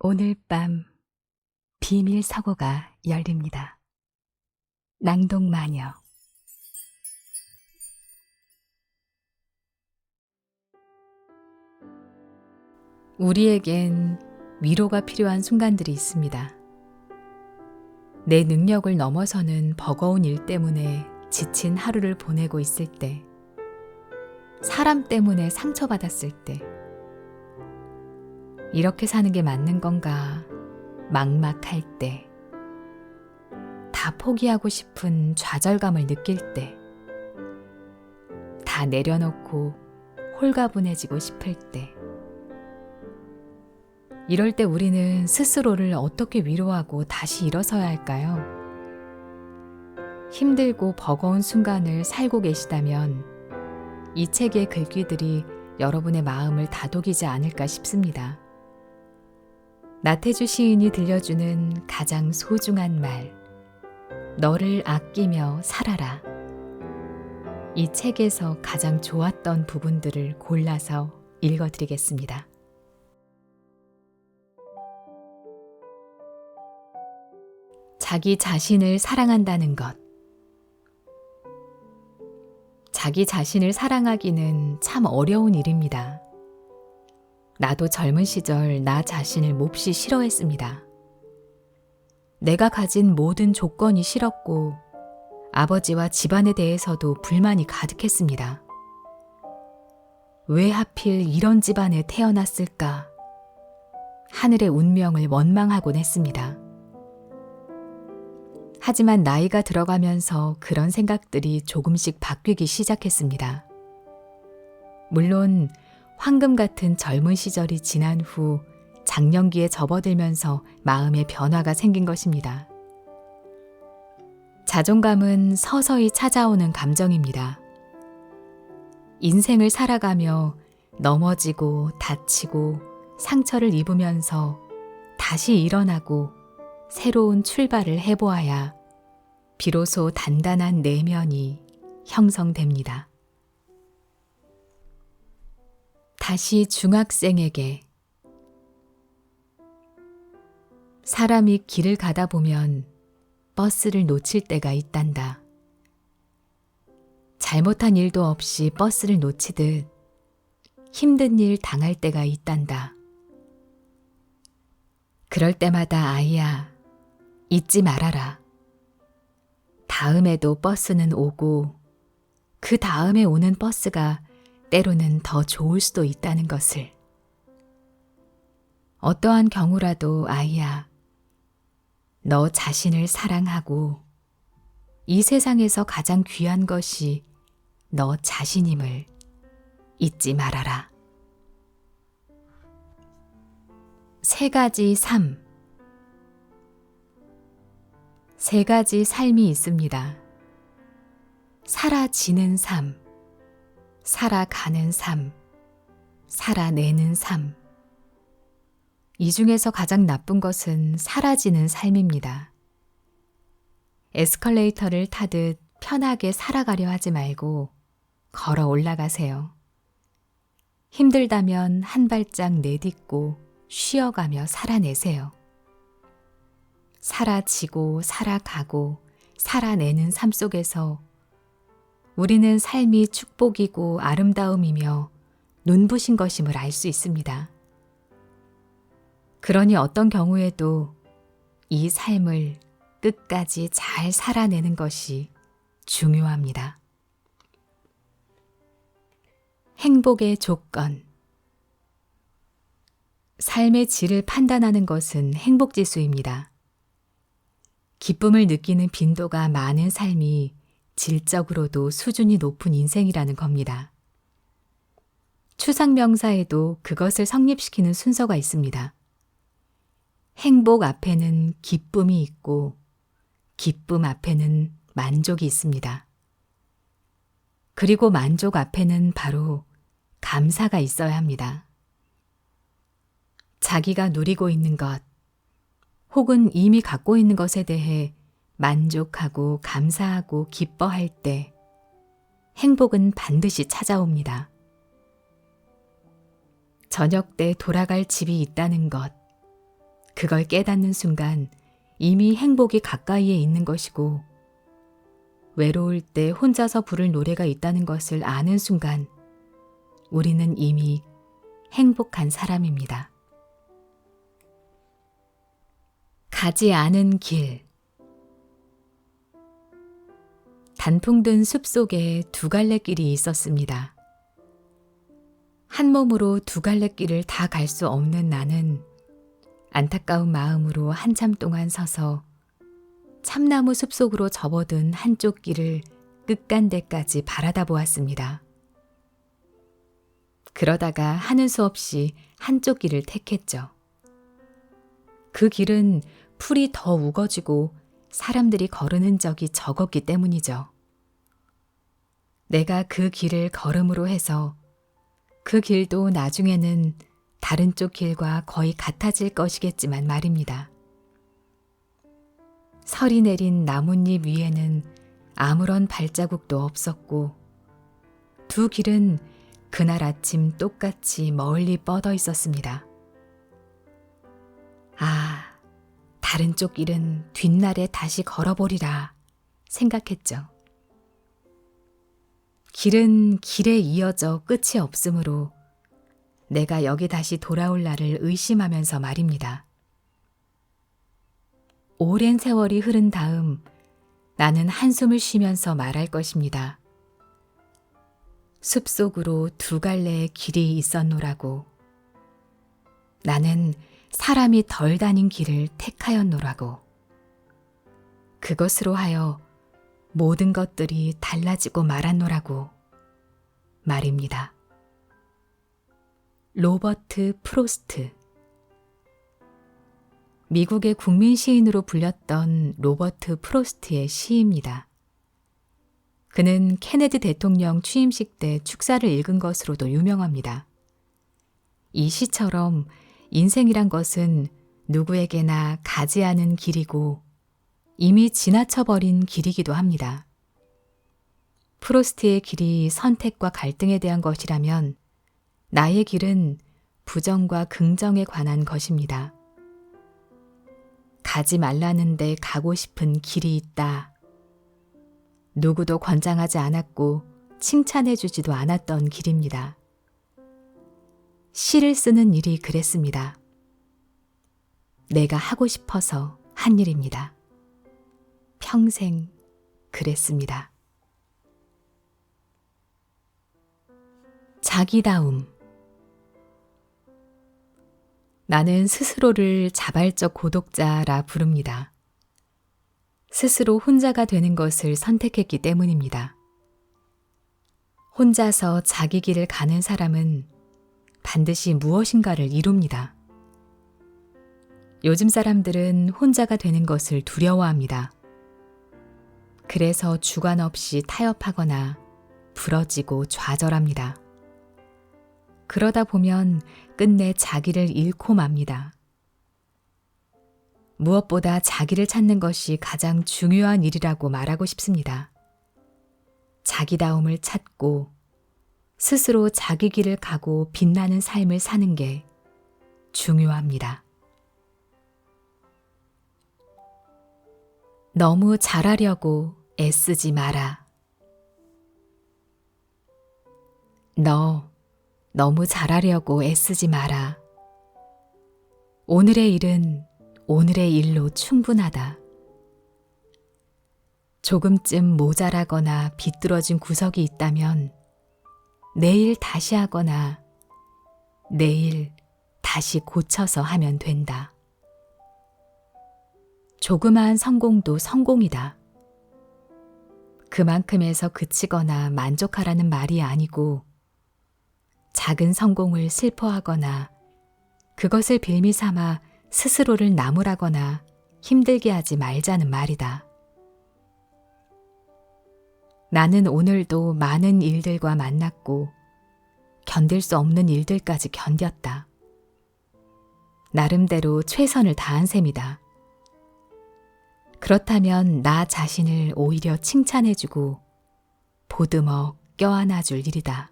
오늘 밤 비밀 서고가 열립니다. 낭독마녀. 우리에겐 위로가 필요한 순간들이 있습니다. 내 능력을 넘어서는 버거운 일 때문에 지친 하루를 보내고 있을 때, 사람 때문에 상처받았을 때, 이렇게 사는 게 맞는 건가 막막할 때, 다 포기하고 싶은 좌절감을 느낄 때, 다 내려놓고 홀가분해지고 싶을 때, 이럴 때 우리는 스스로를 어떻게 위로하고 다시 일어서야 할까요? 힘들고 버거운 순간을 살고 계시다면 이 책의 글귀들이 여러분의 마음을 다독이지 않을까 싶습니다. 나태주 시인이 들려주는 가장 소중한 말, 너를 아끼며 살아라. 이 책에서 가장 좋았던 부분들을 골라서 읽어드리겠습니다. 자기 자신을 사랑한다는 것. 자기 자신을 사랑하기는 참 어려운 일입니다. 나도 젊은 시절 나 자신을 몹시 싫어했습니다. 내가 가진 모든 조건이 싫었고 아버지와 집안에 대해서도 불만이 가득했습니다. 왜 하필 이런 집안에 태어났을까? 하늘의 운명을 원망하곤 했습니다. 하지만 나이가 들어가면서 그런 생각들이 조금씩 바뀌기 시작했습니다. 물론 황금 같은 젊은 시절이 지난 후 장년기에 접어들면서 마음의 변화가 생긴 것입니다. 자존감은 서서히 찾아오는 감정입니다. 인생을 살아가며 넘어지고 다치고 상처를 입으면서 다시 일어나고 새로운 출발을 해보아야 비로소 단단한 내면이 형성됩니다. 다시 중학생에게. 사람이 길을 가다 보면 버스를 놓칠 때가 있단다. 잘못한 일도 없이 버스를 놓치듯 힘든 일 당할 때가 있단다. 그럴 때마다 아이야, 잊지 말아라. 다음에도 버스는 오고 그 다음에 오는 버스가 때로는 더 좋을 수도 있다는 것을. 어떠한 경우라도 아이야, 너 자신을 사랑하고 이 세상에서 가장 귀한 것이 너 자신임을 잊지 말아라. 세 가지 삶. 세 가지 삶이 있습니다. 살아지는 삶, 살아가는 삶, 살아내는 삶. 이 중에서 가장 나쁜 것은 사라지는 삶입니다. 에스컬레이터를 타듯 편하게 살아가려 하지 말고 걸어 올라가세요. 힘들다면 한 발짝 내딛고 쉬어가며 살아내세요. 사라지고 살아가고 살아내는 삶 속에서 우리는 삶이 축복이고 아름다움이며 눈부신 것임을 알 수 있습니다. 그러니 어떤 경우에도 이 삶을 끝까지 잘 살아내는 것이 중요합니다. 행복의 조건. 삶의 질을 판단하는 것은 행복지수입니다. 기쁨을 느끼는 빈도가 많은 삶이 질적으로도 수준이 높은 인생이라는 겁니다. 추상명사에도 그것을 성립시키는 순서가 있습니다. 행복 앞에는 기쁨이 있고 기쁨 앞에는 만족이 있습니다. 그리고 만족 앞에는 바로 감사가 있어야 합니다. 자기가 누리고 있는 것, 혹은 이미 갖고 있는 것에 대해 만족하고 감사하고 기뻐할 때 행복은 반드시 찾아옵니다. 저녁 때 돌아갈 집이 있다는 것, 그걸 깨닫는 순간 이미 행복이 가까이에 있는 것이고, 외로울 때 혼자서 부를 노래가 있다는 것을 아는 순간 우리는 이미 행복한 사람입니다. 가지 않은 길. 단풍 든 숲속에 두 갈래 길이 있었습니다. 한 몸으로 두 갈래 길을 다 갈 수 없는 나는 안타까운 마음으로 한참 동안 서서 참나무 숲속으로 접어든 한쪽 길을 끝간데까지 바라다 보았습니다. 그러다가 하는 수 없이 한쪽 길을 택했죠. 그 길은 풀이 더 우거지고 사람들이 걸은 흔적이 적었기 때문이죠. 내가 그 길을 걸음으로 해서 그 길도 나중에는 다른 쪽 길과 거의 같아질 것이겠지만 말입니다. 설이 내린 나뭇잎 위에는 아무런 발자국도 없었고, 두 길은 그날 아침 똑같이 멀리 뻗어 있었습니다. 아, 다른 쪽 길은 뒷날에 다시 걸어보리라 생각했죠. 길은 길에 이어져 끝이 없으므로 내가 여기 다시 돌아올 날을 의심하면서 말입니다. 오랜 세월이 흐른 다음 나는 한숨을 쉬면서 말할 것입니다. 숲속으로 두 갈래의 길이 있었노라고. 나는 사람이 덜 다닌 길을 택하였노라고. 그것으로 하여 모든 것들이 달라지고 말았노라고 말입니다. 로버트 프로스트. 미국의 국민 시인으로 불렸던 로버트 프로스트의 시입니다. 그는 케네디 대통령 취임식 때 축사를 읽은 것으로도 유명합니다. 이 시처럼 인생이란 것은 누구에게나 가지 않은 길이고 이미 지나쳐버린 길이기도 합니다. 프로스트의 길이 선택과 갈등에 대한 것이라면 나의 길은 부정과 긍정에 관한 것입니다. 가지 말라는데 가고 싶은 길이 있다. 누구도 권장하지 않았고 칭찬해 주지도 않았던 길입니다. 시를 쓰는 일이 그랬습니다. 내가 하고 싶어서 한 일입니다. 평생 그랬습니다. 자기다움. 나는 스스로를 자발적 고독자라 부릅니다. 스스로 혼자가 되는 것을 선택했기 때문입니다. 혼자서 자기 길을 가는 사람은 반드시 무엇인가를 이룹니다. 요즘 사람들은 혼자가 되는 것을 두려워합니다. 그래서 주관 없이 타협하거나 부러지고 좌절합니다. 그러다 보면 끝내 자기를 잃고 맙니다. 무엇보다 자기를 찾는 것이 가장 중요한 일이라고 말하고 싶습니다. 자기다움을 찾고 스스로 자기 길을 가고 빛나는 삶을 사는 게 중요합니다. 너무 잘하려고 애쓰지 마라. 너 너무 잘하려고 애쓰지 마라. 오늘의 일은 오늘의 일로 충분하다. 조금쯤 모자라거나 비뚤어진 구석이 있다면 내일 다시 하거나 내일 다시 고쳐서 하면 된다. 조그마한 성공도 성공이다. 그만큼에서 그치거나 만족하라는 말이 아니고 작은 성공을 슬퍼하거나 그것을 빌미 삼아 스스로를 나무라거나 힘들게 하지 말자는 말이다. 나는 오늘도 많은 일들과 만났고 견딜 수 없는 일들까지 견뎠다. 나름대로 최선을 다한 셈이다. 그렇다면 나 자신을 오히려 칭찬해주고 보듬어 껴안아줄 일이다.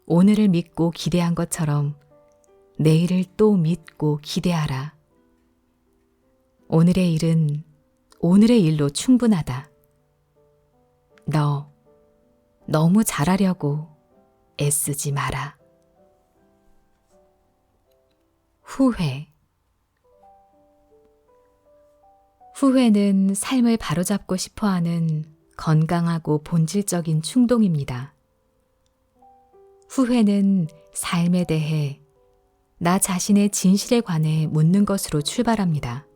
오늘을 믿고 기대한 것처럼 내일을 또 믿고 기대하라. 오늘의 일은 오늘의 일로 충분하다. 너 너무 잘하려고 애쓰지 마라. 후회. 후회는 삶을 바로잡고 싶어하는 건강하고 본질적인 충동입니다. 후회는 삶에 대해 나 자신의 진실에 관해 묻는 것으로 출발합니다.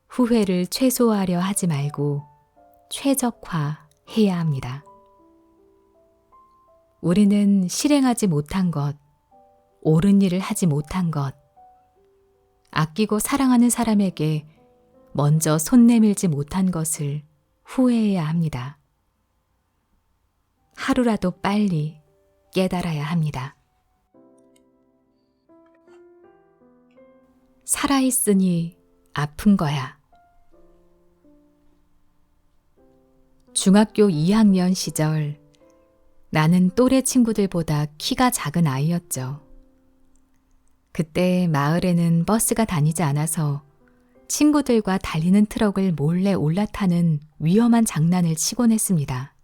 후회를 최소화하려 하지 말고 최적화해야 합니다. 우리는 실행하지 못한 것, 옳은 일을 하지 못한 것, 아끼고 사랑하는 사람에게 먼저 손 내밀지 못한 것을 후회해야 합니다. 하루라도 빨리 깨달아야 합니다. 살아있으니 아픈 거야. 중학교 2학년 시절 나는 또래 친구들보다 키가 작은 아이였죠. 그때 마을에는 버스가 다니지 않아서 친구들과 달리는 트럭을 몰래 올라타는 위험한 장난을 치곤 했습니다.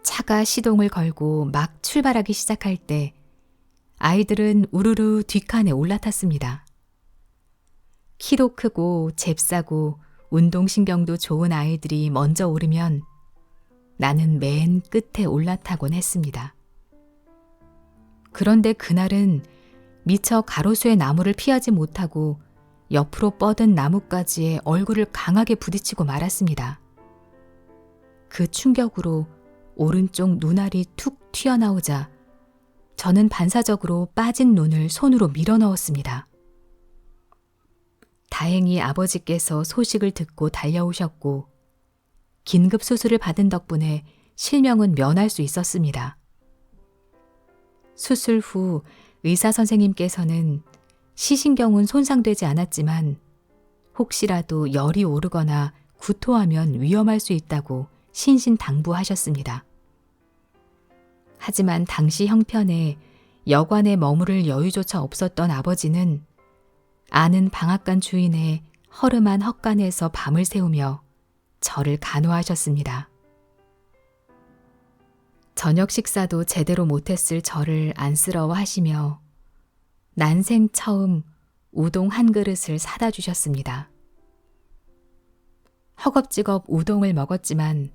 차가 시동을 걸고 막 출발하기 시작할 때 아이들은 우르르 뒷칸에 올라탔습니다. 키도 크고 잽싸고 운동신경도 좋은 아이들이 먼저 오르면 나는 맨 끝에 올라타곤 했습니다. 그런데 그날은 미처 가로수의 나무를 피하지 못하고 옆으로 뻗은 나뭇가지에 얼굴을 강하게 부딪히고 말았습니다. 그 충격으로 오른쪽 눈알이 툭 튀어나오자 저는 반사적으로 빠진 눈을 손으로 밀어 넣었습니다. 다행히 아버지께서 소식을 듣고 달려오셨고 긴급 수술을 받은 덕분에 실명은 면할 수 있었습니다. 수술 후 의사 선생님께서는 시신경은 손상되지 않았지만 혹시라도 열이 오르거나 구토하면 위험할 수 있다고 신신당부하셨습니다. 하지만 당시 형편에 여관에 머무를 여유조차 없었던 아버지는 아는 방앗간 주인의 허름한 헛간에서 밤을 새우며 저를 간호하셨습니다. 저녁 식사도 제대로 못했을 저를 안쓰러워하시며 난생 처음 우동 한 그릇을 사다 주셨습니다. 허겁지겁 우동을 먹었지만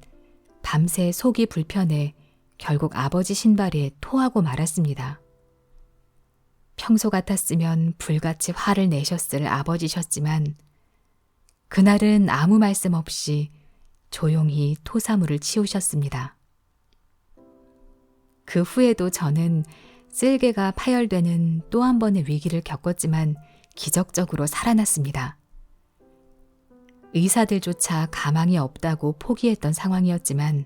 밤새 속이 불편해 결국 아버지 신발에 토하고 말았습니다. 평소 같았으면 불같이 화를 내셨을 아버지셨지만 그날은 아무 말씀 없이 조용히 토사물을 치우셨습니다. 그 후에도 저는 쓸개가 파열되는 또 한 번의 위기를 겪었지만 기적적으로 살아났습니다. 의사들조차 가망이 없다고 포기했던 상황이었지만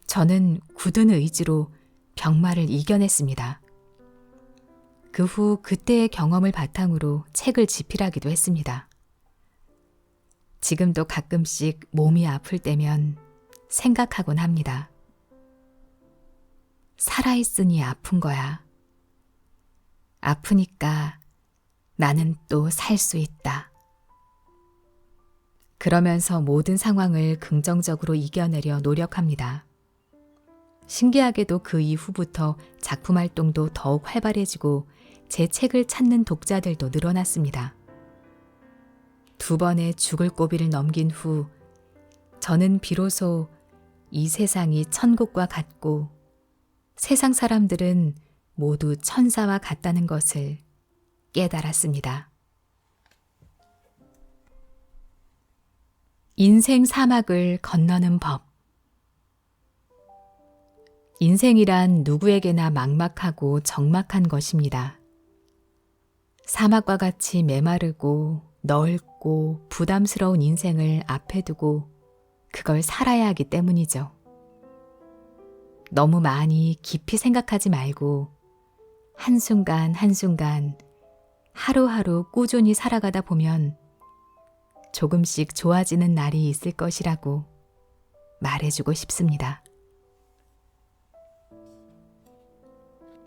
저는 굳은 의지로 병마를 이겨냈습니다. 그 후 그때의 경험을 바탕으로 책을 집필하기도 했습니다. 지금도 가끔씩 몸이 아플 때면 생각하곤 합니다. 살아있으니 아픈 거야. 아프니까 나는 또 살 수 있다. 그러면서 모든 상황을 긍정적으로 이겨내려 노력합니다. 신기하게도 그 이후부터 작품 활동도 더욱 활발해지고 제 책을 찾는 독자들도 늘어났습니다. 2번의 죽을 고비를 넘긴 후 저는 비로소 이 세상이 천국과 같고 세상 사람들은 모두 천사와 같다는 것을 깨달았습니다. 인생 사막을 건너는 법. 인생이란 누구에게나 막막하고 적막한 것입니다. 사막과 같이 메마르고 넓고 부담스러운 인생을 앞에 두고 그걸 살아야 하기 때문이죠. 너무 많이 깊이 생각하지 말고 한순간 한순간 하루하루 꾸준히 살아가다 보면 조금씩 좋아지는 날이 있을 것이라고 말해주고 싶습니다.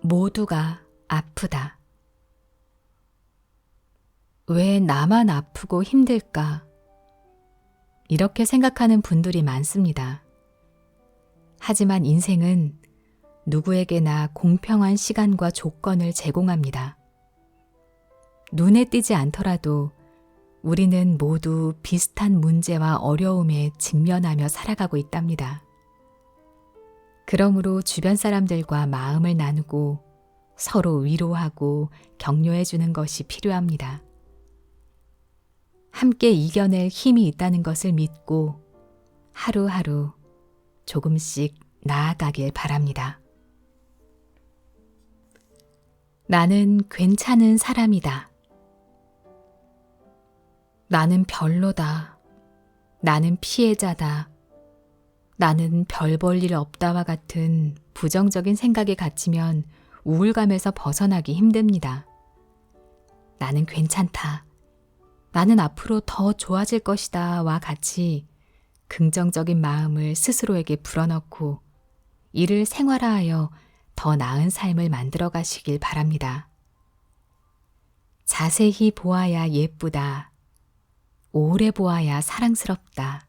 모두가 아프다. 왜 나만 아프고 힘들까? 이렇게 생각하는 분들이 많습니다. 하지만 인생은 누구에게나 공평한 시간과 조건을 제공합니다. 눈에 띄지 않더라도 우리는 모두 비슷한 문제와 어려움에 직면하며 살아가고 있답니다. 그러므로 주변 사람들과 마음을 나누고 서로 위로하고 격려해 주는 것이 필요합니다. 함께 이겨낼 힘이 있다는 것을 믿고 하루하루 조금씩 나아가길 바랍니다. 나는 괜찮은 사람이다. 나는 별로다. 나는 피해자다. 나는 별 볼 일 없다와 같은 부정적인 생각에 갇히면 우울감에서 벗어나기 힘듭니다. 나는 괜찮다. 나는 앞으로 더 좋아질 것이다 와 같이 긍정적인 마음을 스스로에게 불어넣고 이를 생활화하여 더 나은 삶을 만들어 가시길 바랍니다. 자세히 보아야 예쁘다. 오래 보아야 사랑스럽다.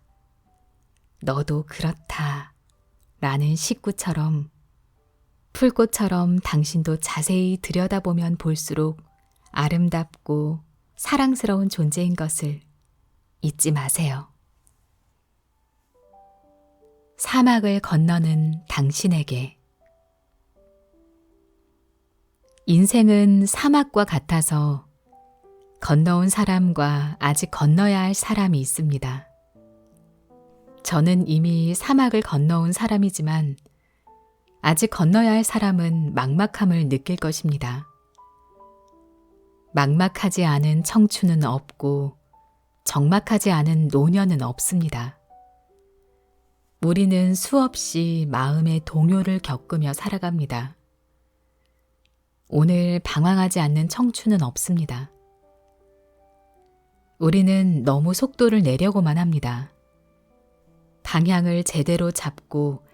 너도 그렇다. 라는 식구처럼 풀꽃처럼 당신도 자세히 들여다보면 볼수록 아름답고 사랑스러운 존재인 것을 잊지 마세요. 사막을 건너는 당신에게. 인생은 사막과 같아서 건너온 사람과 아직 건너야 할 사람이 있습니다. 저는 이미 사막을 건너온 사람이지만 아직 건너야 할 사람은 막막함을 느낄 것입니다. 막막하지 않은 청춘은 없고 적막하지 않은 노년은 없습니다. 우리는 수없이 마음의 동요를 겪으며 살아갑니다. 오늘 방황하지 않는 청춘은 없습니다. 우리는 너무 속도를 내려고만 합니다. 방향을 제대로 잡고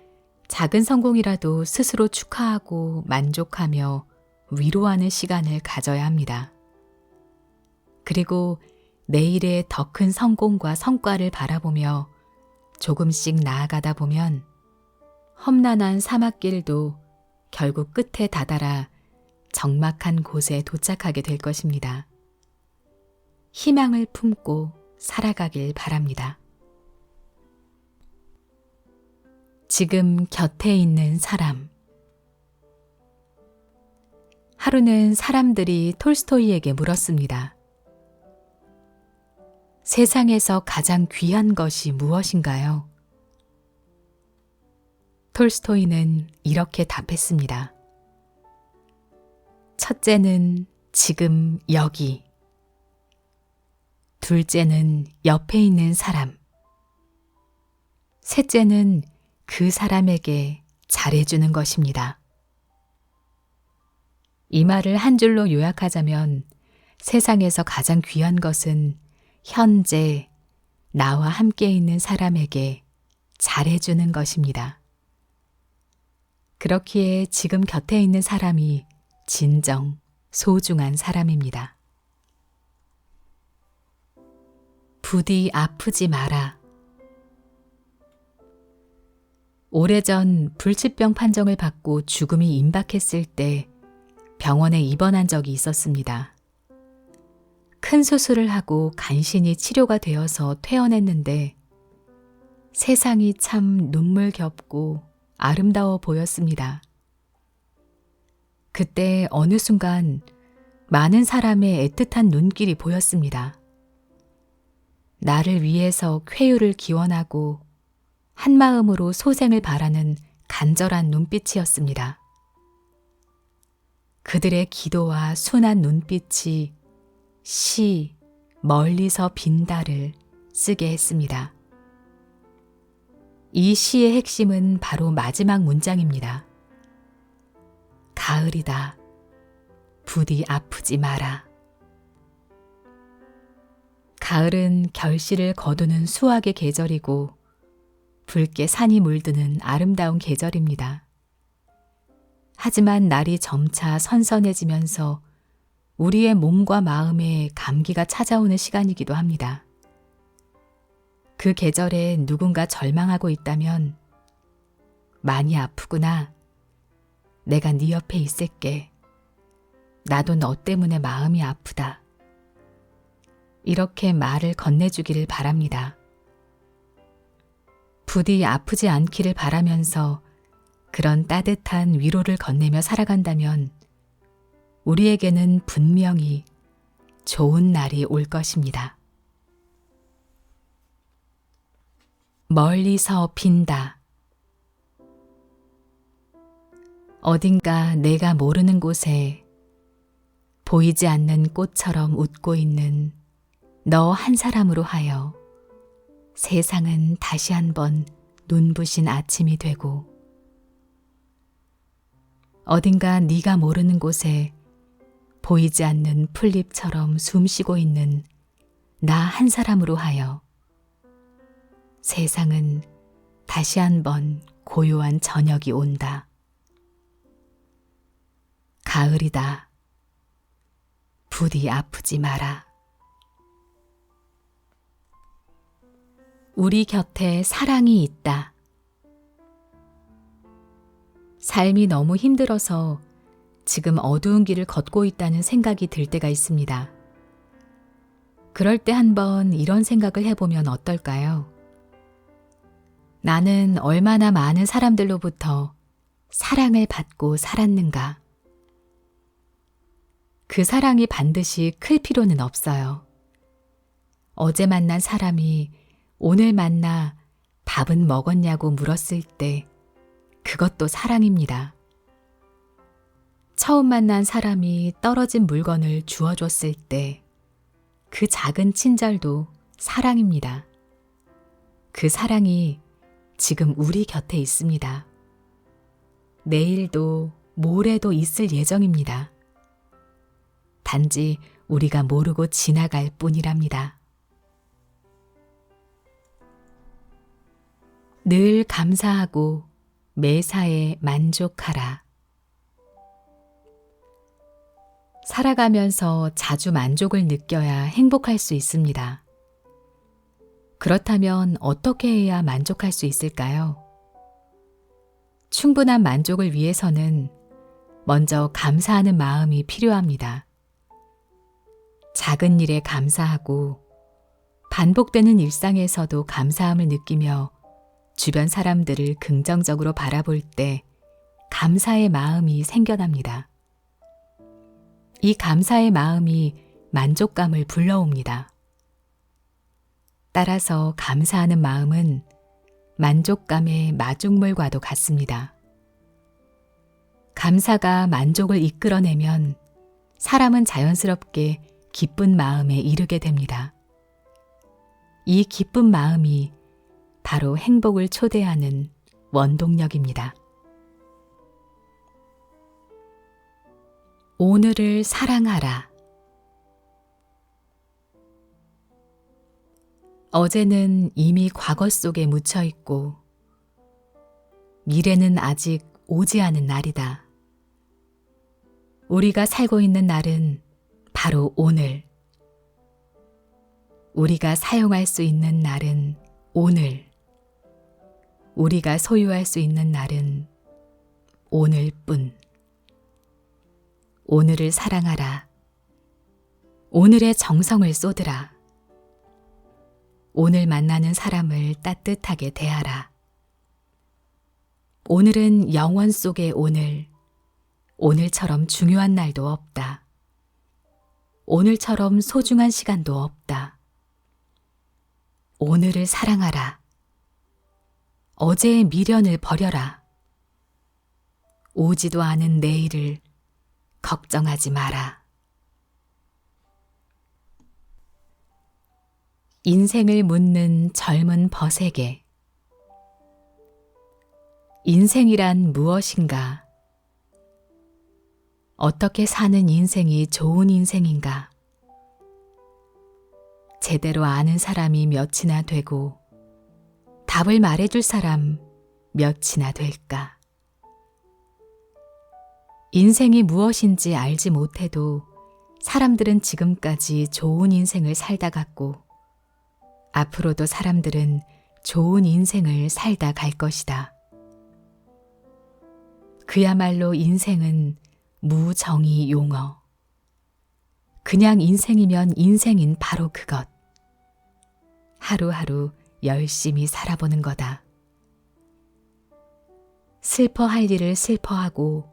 작은 성공이라도 스스로 축하하고 만족하며 위로하는 시간을 가져야 합니다. 그리고 내일의 더 큰 성공과 성과를 바라보며 조금씩 나아가다 보면 험난한 사막길도 결국 끝에 다다라 적막한 곳에 도착하게 될 것입니다. 희망을 품고 살아가길 바랍니다. 지금 곁에 있는 사람. 하루는 사람들이 톨스토이에게 물었습니다. 세상에서 가장 귀한 것이 무엇인가요? 톨스토이는 이렇게 답했습니다. 첫째는 지금 여기. 둘째는 옆에 있는 사람. 셋째는 그 사람에게 잘해주는 것입니다. 이 말을 한 줄로 요약하자면 세상에서 가장 귀한 것은 현재 나와 함께 있는 사람에게 잘해주는 것입니다. 그렇기에 지금 곁에 있는 사람이 진정 소중한 사람입니다. 부디 아프지 마라. 오래전 불치병 판정을 받고 죽음이 임박했을 때 병원에 입원한 적이 있었습니다. 큰 수술을 하고 간신히 치료가 되어서 퇴원했는데 세상이 참 눈물겹고 아름다워 보였습니다. 그때 어느 순간 많은 사람의 애틋한 눈길이 보였습니다. 나를 위해서 쾌유를 기원하고 한마음으로 소생을 바라는 간절한 눈빛이었습니다. 그들의 기도와 순한 눈빛이 시 멀리서 빈다를 쓰게 했습니다. 이 시의 핵심은 바로 마지막 문장입니다. 가을이다. 부디 아프지 마라. 가을은 결실을 거두는 수확의 계절이고 붉게 산이 물드는 아름다운 계절입니다. 하지만 날이 점차 선선해지면서 우리의 몸과 마음에 감기가 찾아오는 시간이기도 합니다. 그 계절에 누군가 절망하고 있다면 많이 아프구나. 내가 네 옆에 있을게. 나도 너 때문에 마음이 아프다. 이렇게 말을 건네주기를 바랍니다. 부디 아프지 않기를 바라면서 그런 따뜻한 위로를 건네며 살아간다면 우리에게는 분명히 좋은 날이 올 것입니다. 멀리서 빈다. 어딘가 내가 모르는 곳에 보이지 않는 꽃처럼 웃고 있는 너 한 사람으로 하여 세상은 다시 한번 눈부신 아침이 되고, 어딘가 네가 모르는 곳에 보이지 않는 풀잎처럼 숨쉬고 있는 나 한 사람으로 하여 세상은 다시 한번 고요한 저녁이 온다. 가을이다. 부디 아프지 마라. 우리 곁에 사랑이 있다. 삶이 너무 힘들어서 지금 어두운 길을 걷고 있다는 생각이 들 때가 있습니다. 그럴 때 한번 이런 생각을 해보면 어떨까요? 나는 얼마나 많은 사람들로부터 사랑을 받고 살았는가? 그 사랑이 반드시 클 필요는 없어요. 어제 만난 사람이 오늘 만나 밥은 먹었냐고 물었을 때 그것도 사랑입니다. 처음 만난 사람이 떨어진 물건을 주워줬을 때 그 작은 친절도 사랑입니다. 그 사랑이 지금 우리 곁에 있습니다. 내일도 모레도 있을 예정입니다. 단지 우리가 모르고 지나갈 뿐이랍니다. 늘 감사하고 매사에 만족하라. 살아가면서 자주 만족을 느껴야 행복할 수 있습니다. 그렇다면 어떻게 해야 만족할 수 있을까요? 충분한 만족을 위해서는 먼저 감사하는 마음이 필요합니다. 작은 일에 감사하고 반복되는 일상에서도 감사함을 느끼며 주변 사람들을 긍정적으로 바라볼 때 감사의 마음이 생겨납니다. 이 감사의 마음이 만족감을 불러옵니다. 따라서 감사하는 마음은 만족감의 마중물과도 같습니다. 감사가 만족을 이끌어내면 사람은 자연스럽게 기쁜 마음에 이르게 됩니다. 이 기쁜 마음이 바로 행복을 초대하는 원동력입니다. 오늘을 사랑하라. 어제는 이미 과거 속에 묻혀 있고 미래는 아직 오지 않은 날이다. 우리가 살고 있는 날은 바로 오늘. 우리가 사용할 수 있는 날은 오늘. 우리가 소유할 수 있는 날은 오늘뿐. 오늘을 사랑하라. 오늘의 정성을 쏟으라. 오늘 만나는 사람을 따뜻하게 대하라. 오늘은 영원 속의 오늘. 오늘처럼 중요한 날도 없다. 오늘처럼 소중한 시간도 없다. 오늘을 사랑하라. 어제의 미련을 버려라. 오지도 않은 내일을 걱정하지 마라. 인생을 묻는 젊은 벗에게 인생이란 무엇인가? 어떻게 사는 인생이 좋은 인생인가? 제대로 아는 사람이 몇이나 되고 답을 말해줄 사람 몇이나 될까? 인생이 무엇인지 알지 못해도 사람들은 지금까지 좋은 인생을 살다 갔고 앞으로도 사람들은 좋은 인생을 살다 갈 것이다. 그야말로 인생은 무정의 용어. 그냥 인생이면 인생인 바로 그것. 하루하루 열심히 살아보는 거다. 슬퍼할 일을 슬퍼하고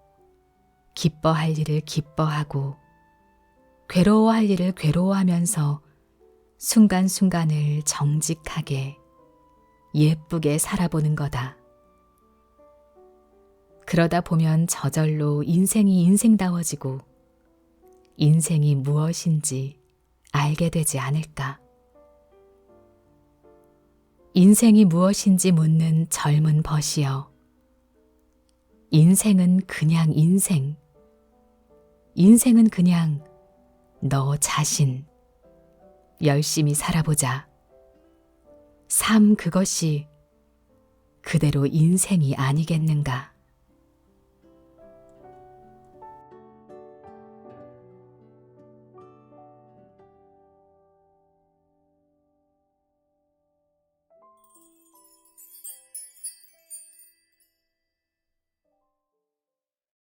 기뻐할 일을 기뻐하고 괴로워할 일을 괴로워하면서 순간순간을 정직하게 예쁘게 살아보는 거다. 그러다 보면 저절로 인생이 인생다워지고 인생이 무엇인지 알게 되지 않을까. 인생이 무엇인지 묻는 젊은 벗이여. 인생은 그냥 인생. 인생은 그냥 너 자신. 열심히 살아보자. 삶 그것이 그대로 인생이 아니겠는가.